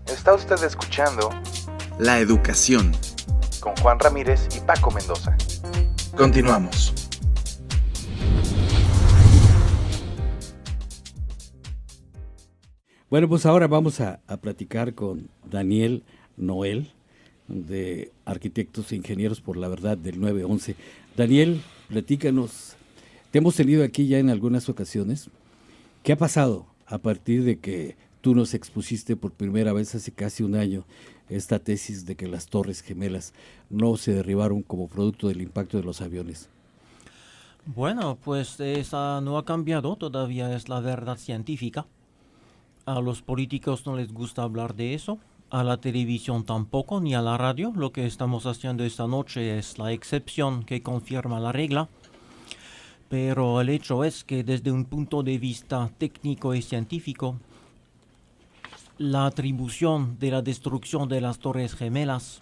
Está usted escuchando La Educación con Juan Ramírez y Paco Mendoza. Continuamos. Bueno, pues ahora vamos a platicar con Daniel Noel, de Arquitectos e Ingenieros por la Verdad del 911. Daniel, platícanos. Te hemos tenido aquí ya en algunas ocasiones. ¿Qué ha pasado a partir de que tú nos expusiste por primera vez hace casi un año esta tesis de que las Torres Gemelas no se derribaron como producto del impacto de los aviones? Bueno, pues esa no ha cambiado, todavía es la verdad científica. A los políticos no les gusta hablar de eso, a la televisión tampoco, ni a la radio. Lo que estamos haciendo esta noche es la excepción que confirma la regla. Pero el hecho es que desde un punto de vista técnico y científico, la atribución de la destrucción de las Torres Gemelas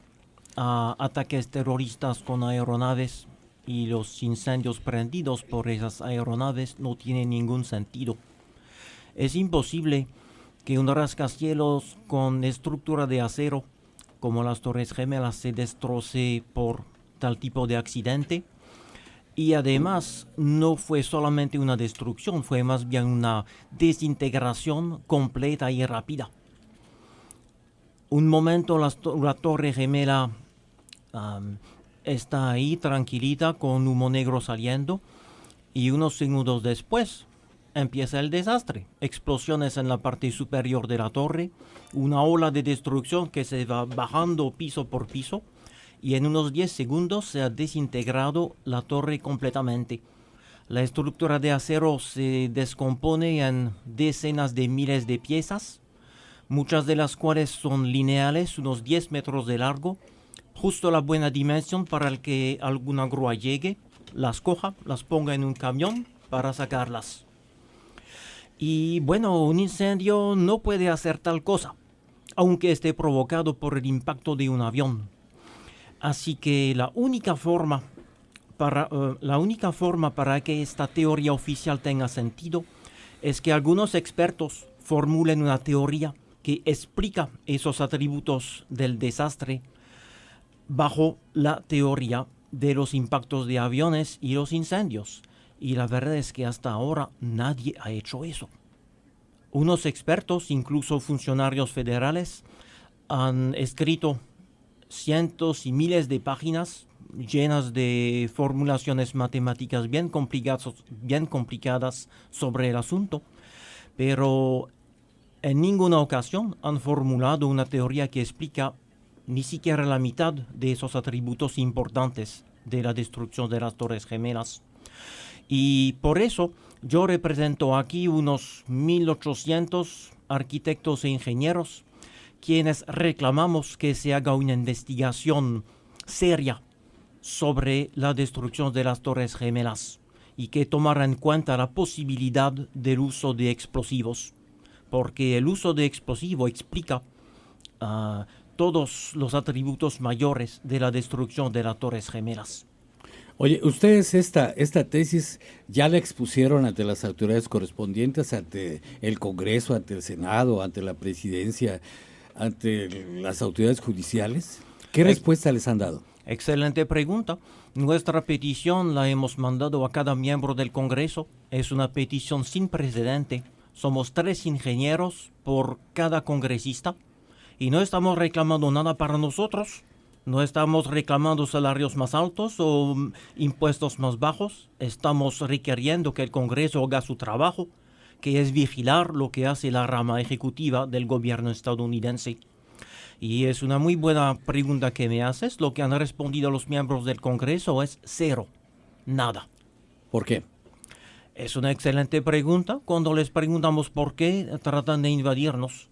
a ataques terroristas con aeronaves y los incendios prendidos por esas aeronaves no tiene ningún sentido. Es imposible que un rascacielos con estructura de acero, como las Torres Gemelas, se destroce por tal tipo de accidente. Y además no fue solamente una destrucción, fue más bien una desintegración completa y rápida. Un momento la Torre Gemela está ahí tranquilita con humo negro saliendo y unos segundos después empieza el desastre. Explosiones en la parte superior de la torre, una ola de destrucción que se va bajando piso por piso y en unos 10 segundos se ha desintegrado la torre completamente. La estructura de acero se descompone en decenas de miles de piezas, muchas de las cuales son lineales, unos 10 metros de largo, justo la buena dimensión para el que alguna grúa llegue, las coja, las ponga en un camión para sacarlas. Y bueno, un incendio no puede hacer tal cosa, aunque esté provocado por el impacto de un avión. Así que la única forma para que esta teoría oficial tenga sentido es que algunos expertos formulen una teoría que explica esos atributos del desastre bajo la teoría de los impactos de aviones y los incendios. Y la verdad es que hasta ahora nadie ha hecho eso. Unos expertos, incluso funcionarios federales, han escrito cientos y miles de páginas llenas de formulaciones matemáticas bien complicadas sobre el asunto, pero en ninguna ocasión han formulado una teoría que explica ni siquiera la mitad de esos atributos importantes de la destrucción de las Torres Gemelas. Y por eso yo represento aquí unos 1,800 arquitectos e ingenieros quienes reclamamos que se haga una investigación seria sobre la destrucción de las Torres Gemelas y que tomara en cuenta la posibilidad del uso de explosivos, porque el uso de explosivo explica todos los atributos mayores de la destrucción de las Torres Gemelas. Oye, ustedes esta tesis ya la expusieron ante las autoridades correspondientes, ante el Congreso, ante el Senado, ante la Presidencia, ante las autoridades judiciales. ¿Qué respuesta les han dado? Excelente pregunta. Nuestra petición la hemos mandado a cada miembro del Congreso. Es una petición sin precedente. Somos 3 ingenieros por cada congresista y no estamos reclamando nada para nosotros. No estamos reclamando salarios más altos o impuestos más bajos. Estamos requiriendo que el Congreso haga su trabajo, que es vigilar lo que hace la rama ejecutiva del gobierno estadounidense. Y es una muy buena pregunta que me haces. Lo que han respondido los miembros del Congreso es 0. Nada. ¿Por qué? Es una excelente pregunta. Cuando les preguntamos por qué, tratan de invadirnos.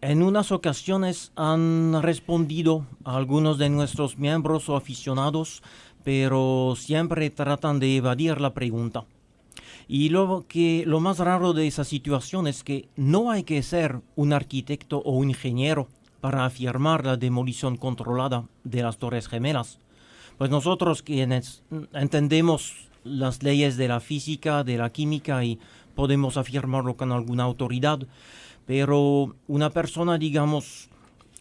En unas ocasiones han respondido a algunos de nuestros miembros o aficionados, pero siempre tratan de evadir la pregunta. Y lo más raro de esa situación es que no hay que ser un arquitecto o un ingeniero para afirmar la demolición controlada de las Torres Gemelas. Pues nosotros quienes entendemos las leyes de la física, de la química y podemos afirmarlo con alguna autoridad, pero una persona, digamos,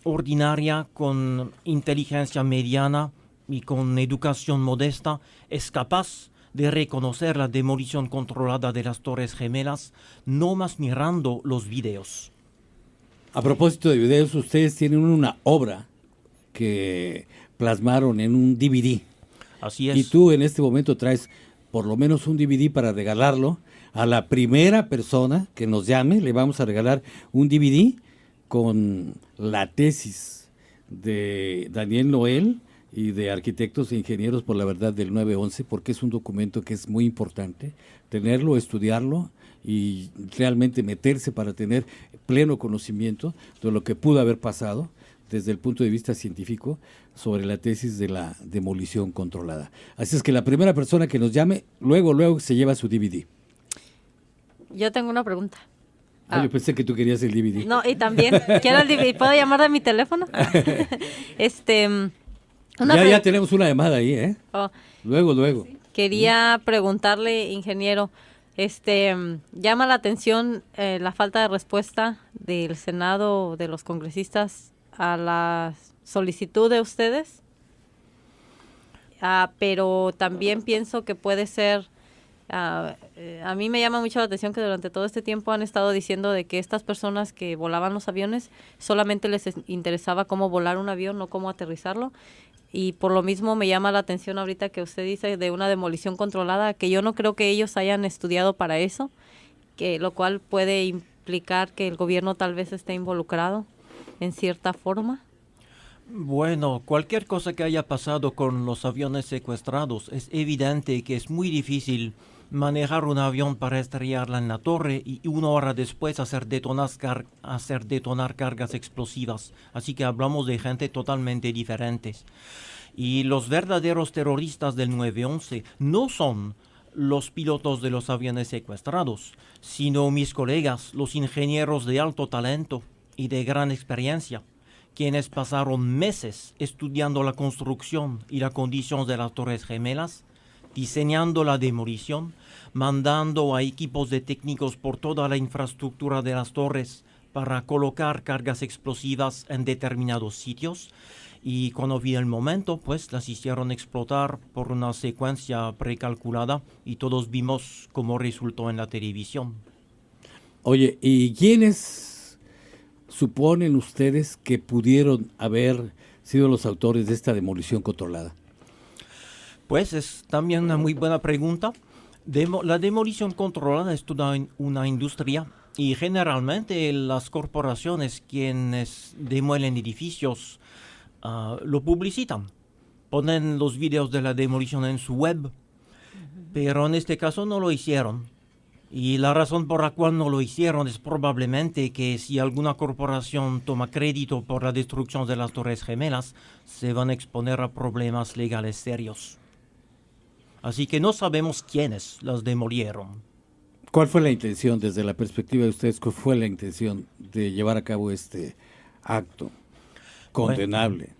ordinaria, con inteligencia mediana y con educación modesta, es capaz de reconocer la demolición controlada de las Torres Gemelas, no más mirando los videos. A propósito de videos, ustedes tienen una obra que plasmaron en un DVD. Así es. Y tú en este momento traes por lo menos un DVD para regalarlo a la primera persona que nos llame. Le vamos a regalar un DVD con la tesis de Daniel Noel y de Arquitectos e Ingenieros por la Verdad del 9/11, porque es un documento que es muy importante tenerlo, estudiarlo y realmente meterse para tener pleno conocimiento de lo que pudo haber pasado desde el punto de vista científico sobre la tesis de la demolición controlada. Así es que la primera persona que nos llame, luego se lleva su DVD. Yo tengo una pregunta. Yo pensé que tú querías el DVD. No, y también quiero el DVD. ¿Puedo llamar de mi teléfono? Ya tenemos una llamada ahí, ¿eh? Oh. Luego. Quería preguntarle, ingeniero, llama la atención la falta de respuesta del Senado, de los congresistas, a la solicitud de ustedes, pero también pienso que puede ser, a mí me llama mucho la atención que durante todo este tiempo han estado diciendo de que estas personas que volaban los aviones solamente les interesaba cómo volar un avión, no cómo aterrizarlo, y por lo mismo me llama la atención ahorita que usted dice de una demolición controlada, que yo no creo que ellos hayan estudiado para eso, que lo cual puede implicar que el gobierno tal vez esté involucrado en cierta forma. Bueno, cualquier cosa que haya pasado con los aviones secuestrados, es evidente que es muy difícil manejar un avión para estrellarla en la torre y 1 hora después hacer detonar cargas explosivas. Así que hablamos de gente totalmente diferentes. Y los verdaderos terroristas del 9/11 no son los pilotos de los aviones secuestrados, sino mis colegas, los ingenieros de alto talento y de gran experiencia, quienes pasaron meses estudiando la construcción y la condición de las Torres Gemelas, diseñando la demolición, mandando a equipos de técnicos por toda la infraestructura de las torres para colocar cargas explosivas en determinados sitios, y cuando vino el momento, pues las hicieron explotar por una secuencia precalculada y todos vimos cómo resultó en la televisión. Oye, ¿y quiénes suponen ustedes que pudieron haber sido los autores de esta demolición controlada? Pues es también una muy buena pregunta. La demolición controlada es toda una industria y generalmente las corporaciones quienes demuelen edificios lo publicitan. Ponen los videos de la demolición en su web, pero en este caso no lo hicieron. Y la razón por la cual no lo hicieron es probablemente que si alguna corporación toma crédito por la destrucción de las Torres Gemelas, se van a exponer a problemas legales serios. Así que no sabemos quiénes las demolieron. ¿Cuál fue la intención, desde la perspectiva de ustedes, cuál fue la intención de llevar a cabo este acto condenable? Bueno,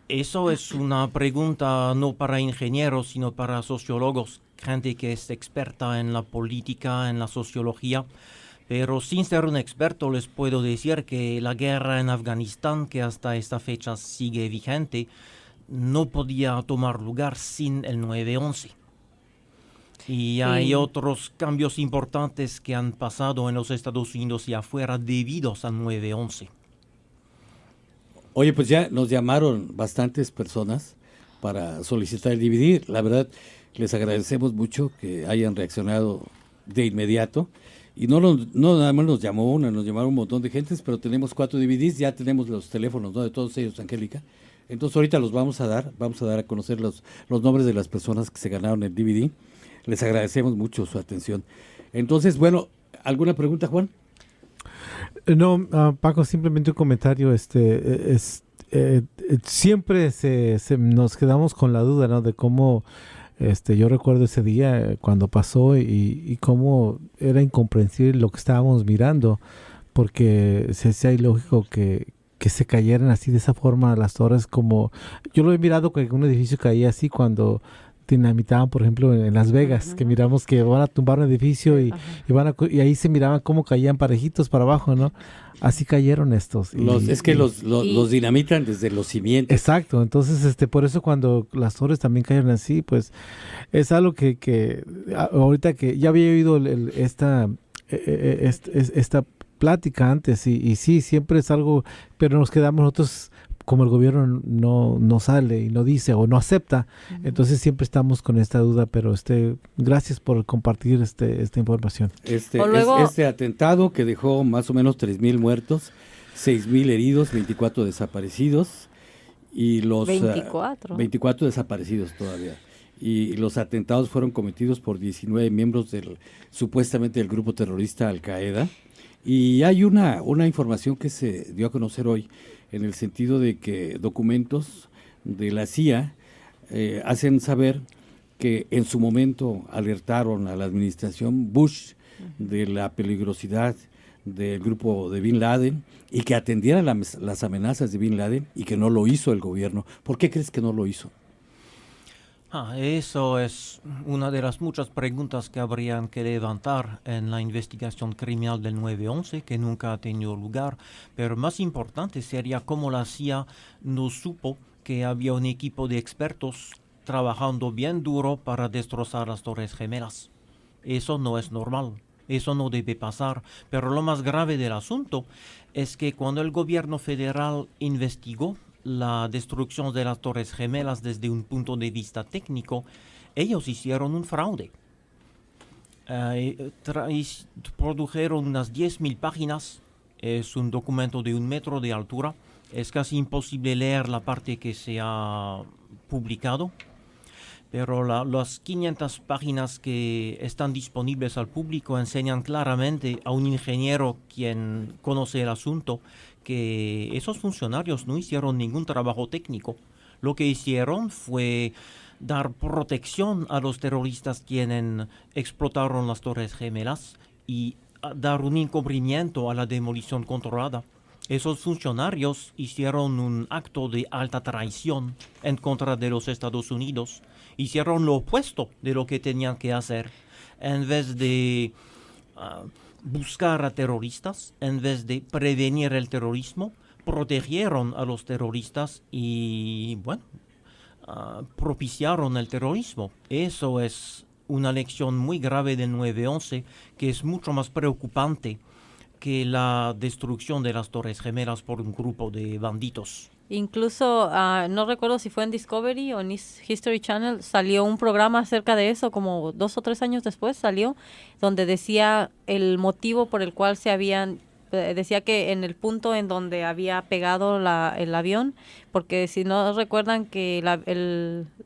eso es una pregunta no para ingenieros, sino para sociólogos, gente que es experta en la política, en la sociología. Pero sin ser un experto les puedo decir que la guerra en Afganistán, que hasta esta fecha sigue vigente, no podía tomar lugar sin el 9/11. Y hay otros cambios importantes que han pasado en los Estados Unidos y afuera debidos al 9/11. Oye, pues ya nos llamaron bastantes personas para solicitar el DVD. La verdad, les agradecemos mucho que hayan reaccionado de inmediato. Y no nada más nos llamó una, nos llamaron un montón de gentes, pero tenemos 4 DVDs, ya tenemos los teléfonos, ¿no?, de todos ellos, Angélica. Entonces ahorita los vamos a dar a conocer los nombres de las personas que se ganaron el DVD. Les agradecemos mucho su atención. Entonces, bueno, ¿alguna pregunta, Juan? No, Paco, simplemente un comentario. Siempre nos quedamos con la duda, ¿no?, de cómo, yo recuerdo ese día cuando pasó y cómo era incomprensible lo que estábamos mirando, porque se hacía ilógico que se cayeran así de esa forma las torres. Como yo lo he mirado, que un edificio caía así cuando dinamitaban, por ejemplo, en Las Vegas, que miramos que van a tumbar un edificio y y ahí se miraban cómo caían parejitos para abajo, ¿no? Así cayeron estos. Los dinamitan desde los cimientos. Exacto, entonces por eso cuando las torres también cayeron así, pues es algo que ahorita que ya había oído esta plática antes y sí, siempre es algo, pero nos quedamos nosotros, como el gobierno no sale y no dice o no acepta, entonces siempre estamos con esta duda, pero gracias por compartir esta información. Este atentado que dejó más o menos 3,000 muertos, 6,000 heridos, 24 desaparecidos y los 24 desaparecidos todavía. Y los atentados fueron cometidos por 19 miembros supuestamente del grupo terrorista Al-Qaeda. Y hay una información que se dio a conocer hoy, en el sentido de que documentos de la CIA hacen saber que en su momento alertaron a la administración Bush de la peligrosidad del grupo de Bin Laden y que atendiera las amenazas de Bin Laden, y que no lo hizo el gobierno. ¿Por qué crees que no lo hizo? Eso es una de las muchas preguntas que habrían que levantar en la investigación criminal del 9/11, que nunca ha tenido lugar. Pero más importante sería cómo la CIA no supo que había un equipo de expertos trabajando bien duro para destrozar las Torres Gemelas. Eso no es normal. Eso no debe pasar. Pero lo más grave del asunto es que cuando el gobierno federal investigó la destrucción de las Torres Gemelas desde un punto de vista técnico, ellos hicieron un fraude. Produjeron unas 10,000 páginas, es un documento de 1 metro de altura, es casi imposible leer la parte que se ha publicado, pero las 500 páginas que están disponibles al público enseñan claramente a un ingeniero quien conoce el asunto que esos funcionarios no hicieron ningún trabajo técnico. Lo que hicieron fue dar protección a los terroristas quienes explotaron las Torres Gemelas y dar un encubrimiento a la demolición controlada. Esos funcionarios hicieron un acto de alta traición en contra de los Estados Unidos. Hicieron lo opuesto de lo que tenían que hacer. En vez de buscar a terroristas, en vez de prevenir el terrorismo, protegieron a los terroristas y, propiciaron el terrorismo. Eso es una lección muy grave del 9/11, que es mucho más preocupante que la destrucción de las Torres Gemelas por un grupo de bandidos. Incluso, no recuerdo si fue en Discovery o en History Channel, salió un programa acerca de eso, como 2 o 3 años después salió, donde decía el motivo por el cual decía que en el punto en donde había pegado el avión, porque si no recuerdan que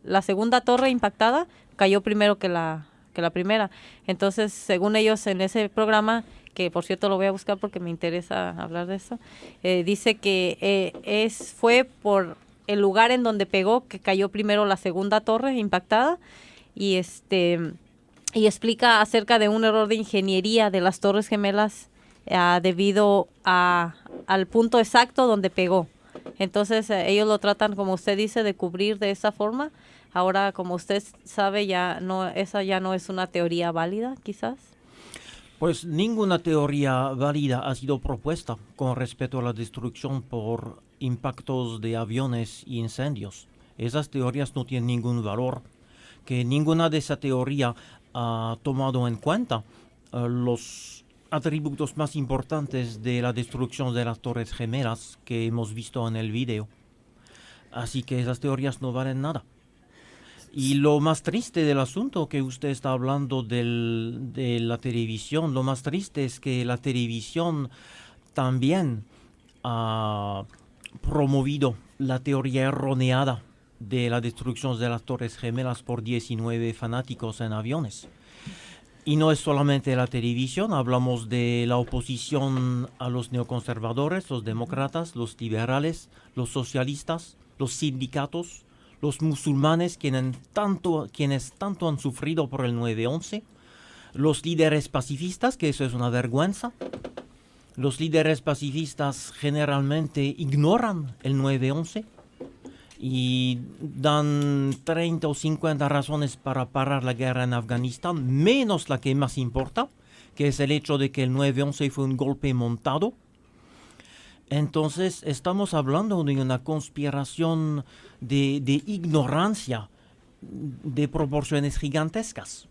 la segunda torre impactada cayó primero que la primera. Entonces, según ellos en ese programa, que por cierto lo voy a buscar porque me interesa hablar de eso, dice que fue por el lugar en donde pegó que cayó primero la segunda torre impactada, y explica acerca de un error de ingeniería de las Torres Gemelas debido al punto exacto donde pegó. Entonces ellos lo tratan, como usted dice, de cubrir de esa forma. Ahora, como usted sabe, esa ya no es una teoría válida, quizás. Pues ninguna teoría válida ha sido propuesta con respecto a la destrucción por impactos de aviones y incendios. Esas teorías no tienen ningún valor, que ninguna de esa teoría ha tomado en cuenta los atributos más importantes de la destrucción de las Torres Gemelas que hemos visto en el video. Así que esas teorías no valen nada. Y lo más triste del asunto que usted está hablando de la televisión, lo más triste es que la televisión también ha promovido la teoría errónea de la destrucción de las Torres Gemelas por 19 fanáticos en aviones. Y no es solamente la televisión, hablamos de la oposición a los neoconservadores, los demócratas, los liberales, los socialistas, los sindicatos, los musulmanes quienes tanto han sufrido por el 9/11, los líderes pacifistas, que eso es una vergüenza. Los líderes pacifistas generalmente ignoran el 9/11 y dan 30 o 50 razones para parar la guerra en Afganistán, menos la que más importa, que es el hecho de que el 9/11 fue un golpe montado. Entonces estamos hablando de una conspiración de ignorancia de proporciones gigantescas.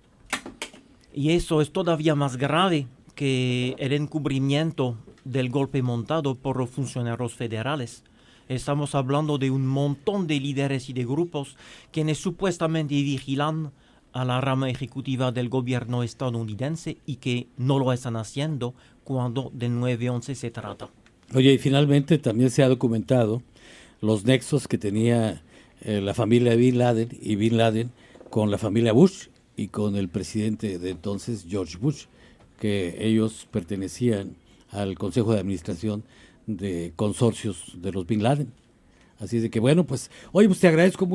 Y eso es todavía más grave que el encubrimiento del golpe montado por los funcionarios federales. Estamos hablando de un montón de líderes y de grupos quienes supuestamente vigilan a la rama ejecutiva del gobierno estadounidense y que no lo están haciendo cuando del 9/11 se trata. Oye, y finalmente también se ha documentado los nexos que tenía la familia Bin Laden y Bin Laden con la familia Bush y con el presidente de entonces, George Bush, que ellos pertenecían al Consejo de Administración de consorcios de los Bin Laden. Así de que bueno, pues, oye, pues te agradezco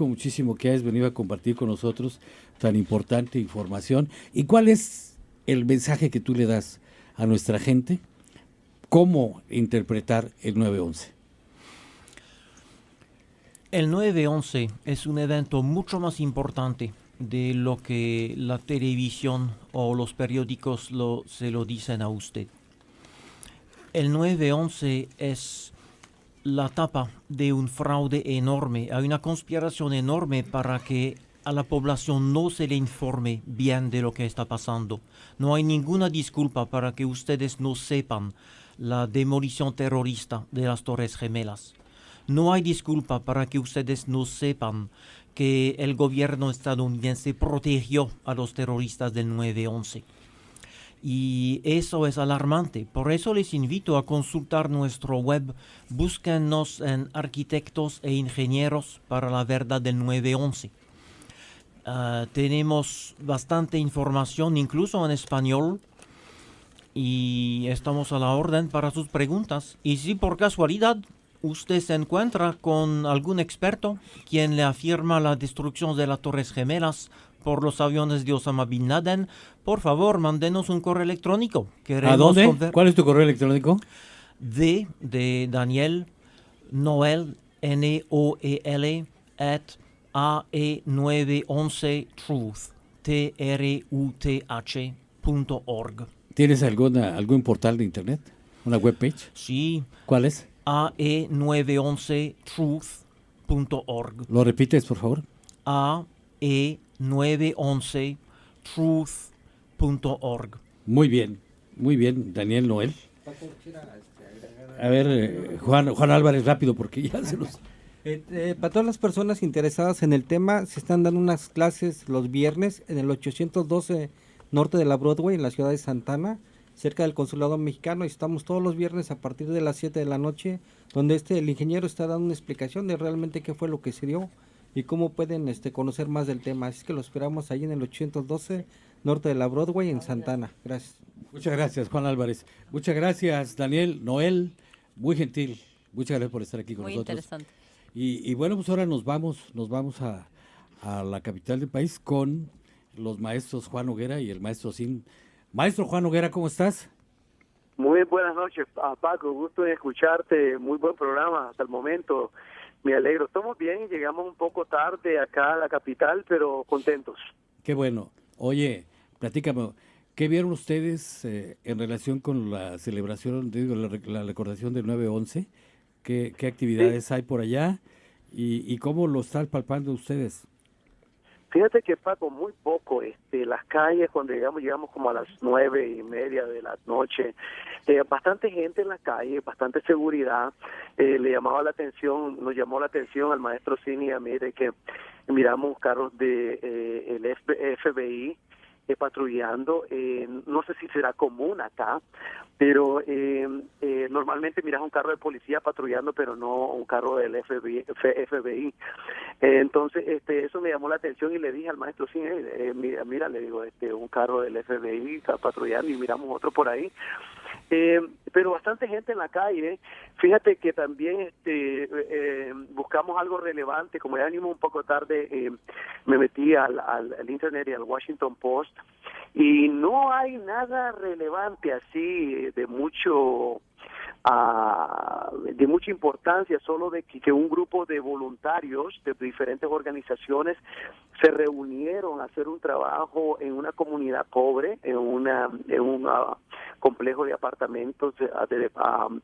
muchísimo que hayas venido a compartir con nosotros tan importante información. ¿Y cuál es el mensaje que tú le das a nuestra gente? ¿Cómo interpretar el 9/11? El 9/11 es un evento mucho más importante de lo que la televisión o los periódicos se lo dicen a usted. El 9/11 es la tapa de un fraude enorme. Hay una conspiración enorme para que a la población no se le informe bien de lo que está pasando. No hay ninguna disculpa para que ustedes no sepan la demolición terrorista de las Torres Gemelas. No hay disculpa para que ustedes no sepan que el gobierno estadounidense protegió a los terroristas del 9/11. Y eso es alarmante. Por eso les invito a consultar nuestro web. Búsquennos en Arquitectos e Ingenieros para la Verdad del 9/11. Tenemos bastante información, incluso en español. Y estamos a la orden para sus preguntas. Y si por casualidad usted se encuentra con algún experto quien le afirma la destrucción de las Torres Gemelas por los aviones de Osama Bin Laden, por favor, mándenos un correo electrónico. ¿A dónde? ¿Cuál es tu correo electrónico? De Daniel Noel, Noel, @ae911truth, truth.org. ¿Tienes algún portal de internet? ¿Una webpage? Sí. ¿Cuál es? ae911truth.org. ¿Lo repites, por favor? ae911truth.org. Muy bien, Daniel Noel. A ver, Juan Álvarez, rápido, porque ya se nos... Para todas las personas interesadas en el tema, se están dando unas clases los viernes en el 812 norte de la Broadway, en la ciudad de Santa Ana, cerca del Consulado Mexicano, y estamos todos los viernes a partir de las 7 de la noche, donde el ingeniero está dando una explicación de realmente qué fue lo que se dio y cómo pueden conocer más del tema. Así que lo esperamos ahí en el 812 norte de la Broadway, en Santa Ana. Gracias. Muchas gracias, Juan Álvarez. Muchas gracias, Daniel Noel. Muy gentil. Muchas gracias por estar aquí con nosotros. Muy interesante. Y bueno, pues ahora nos vamos a la capital del país con los maestros Juan Noguera y el maestro Sin. Maestro Juan Noguera, ¿cómo estás? Muy buenas noches, Paco, gusto de escucharte, muy buen programa hasta el momento, me alegro. Estamos bien, llegamos un poco tarde acá a la capital, pero contentos. Qué bueno. Oye, platícame, ¿qué vieron ustedes en relación con la celebración, la recordación del 9/11? ¿Qué actividades hay por allá y cómo lo están palpando ustedes? Fíjate que, Paco, muy poco, las calles cuando llegamos como a las 9:30 de la noche, bastante gente en la calle, bastante seguridad, nos llamó la atención al maestro Cini y a mí de que miramos carros de el FBI patrullando, no sé si será común acá, pero normalmente miras un carro de policía patrullando, pero no un carro del FBI. Entonces, eso me llamó la atención y le dije al maestro, sí, mira, le digo, un carro del FBI está patrullando y miramos otro por ahí. Pero bastante gente en la calle. Fíjate que también buscamos algo relevante. Como ya venimos un poco tarde, me metí al internet y al Washington Post y no hay nada relevante así de mucho de mucha importancia, solo de que un grupo de voluntarios de diferentes organizaciones se reunieron a hacer un trabajo en una comunidad pobre, en un complejo de apartamentos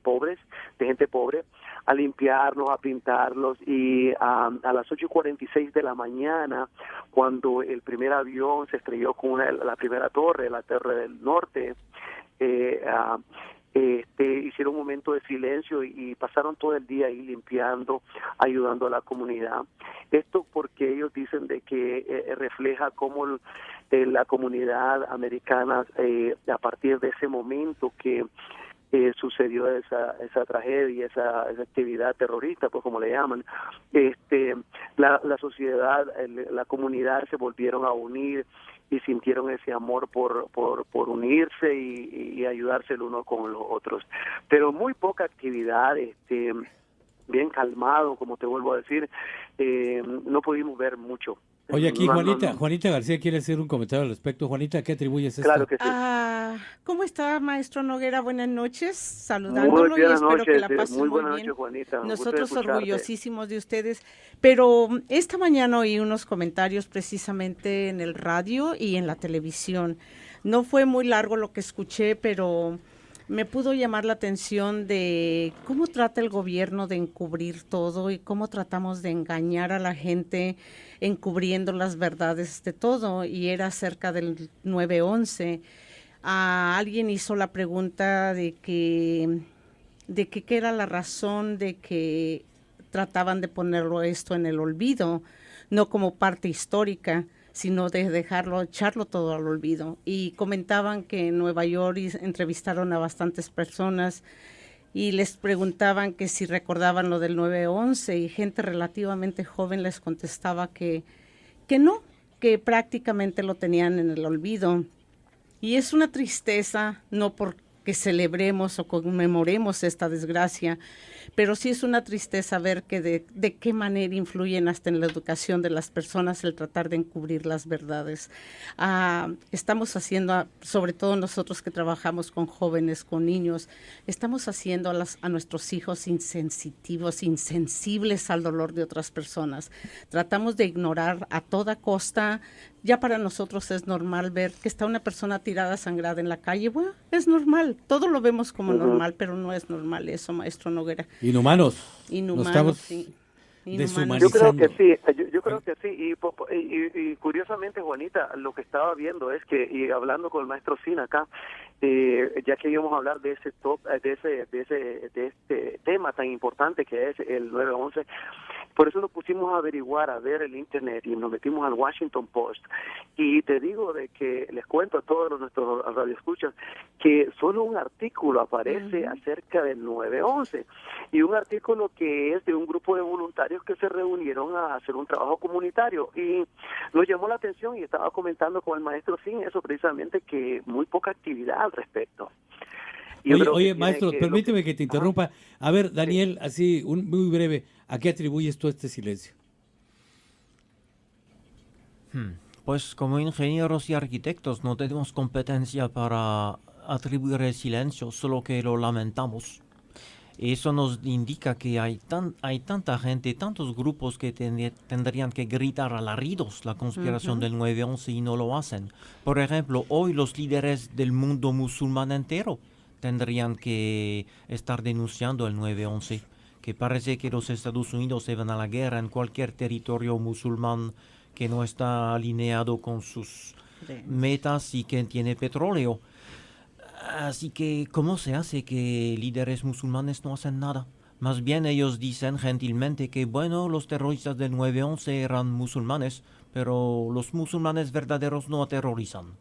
pobres, de gente pobre, a limpiarlos, a pintarlos, y a las 8:46 de la mañana, cuando el primer avión se estrelló con la primera torre, la Torre del Norte, hicieron un momento de silencio y pasaron todo el día ahí limpiando, ayudando a la comunidad. Esto porque ellos dicen de que refleja cómo la comunidad americana, a partir de ese momento que sucedió esa tragedia, esa actividad terrorista, pues como le llaman, la sociedad, la comunidad se volvieron a unir y sintieron ese amor por unirse y ayudarse el uno con los otros. Pero muy poca actividad, bien calmado, como te vuelvo a decir, no pudimos ver mucho. Oye, aquí Juanita García quiere hacer un comentario al respecto. Juanita, ¿a qué atribuyes esto? Claro que sí. ¿Cómo está, maestro Noguera? Buenas noches, saludándolo, y espero que la pasen muy bien. Noches, Juanita. Nosotros orgullosísimos de ustedes, pero esta mañana oí unos comentarios precisamente en el radio y en la televisión. No fue muy largo lo que escuché, pero me pudo llamar la atención de cómo trata el gobierno de encubrir todo y cómo tratamos de engañar a la gente encubriendo las verdades de todo, y era acerca del 9/11. Alguien hizo la pregunta de que qué era la razón de que trataban de ponerlo esto en el olvido, no como parte histórica, sino de echarlo todo al olvido. Y comentaban que en Nueva York entrevistaron a bastantes personas y les preguntaban que si recordaban lo del 9/11, y gente relativamente joven les contestaba que no, que prácticamente lo tenían en el olvido. Y es una tristeza, no porque celebremos o conmemoremos esta desgracia, pero sí es una tristeza ver que de qué manera influyen hasta en la educación de las personas el tratar de encubrir las verdades. Estamos haciendo, sobre todo nosotros que trabajamos con jóvenes, con niños, estamos haciendo a nuestros hijos insensitivos, insensibles al dolor de otras personas. Tratamos de ignorar a toda costa. Ya para nosotros es normal ver que está una persona tirada sangrada en la calle. Bueno, es normal, todo lo vemos como normal, pero no es normal eso, maestro Noguera. Inhumanos. Sí. Deshumanizando. Yo creo que sí, y curiosamente, Juanita, lo que estaba viendo es que, y hablando con el maestro Sin acá, ya que íbamos a hablar de este tema tan importante que es el 9/11, por eso nos pusimos a averiguar, a ver el internet, y nos metimos al Washington Post, y te digo de que les cuento a todos nuestros radioescuchas que solo un artículo aparece acerca del 9/11, y un artículo que es de un grupo de voluntarios que se reunieron a hacer un trabajo comunitario, y nos llamó la atención, y estaba comentando con el maestro Sin eso precisamente, que muy poca actividad al respecto. Oye, maestro, permíteme que te interrumpa. A ver, Daniel, así, muy breve, ¿a qué atribuyes tú este silencio? Pues como ingenieros y arquitectos no tenemos competencia para atribuir el silencio, solo que lo lamentamos. Eso nos indica que hay tanta gente, tantos grupos que tendrían que gritar alaridos la conspiración del 9/11 y no lo hacen. Por ejemplo, hoy los líderes del mundo musulmán entero tendrían que estar denunciando el 9/11, que parece que los Estados Unidos se van a la guerra en cualquier territorio musulmán que no está alineado con sus metas y que tiene petróleo. Así que, ¿cómo se hace que líderes musulmanes no hacen nada? Más bien ellos dicen gentilmente que, bueno, los terroristas del 9/11 eran musulmanes, pero los musulmanes verdaderos no aterrorizan.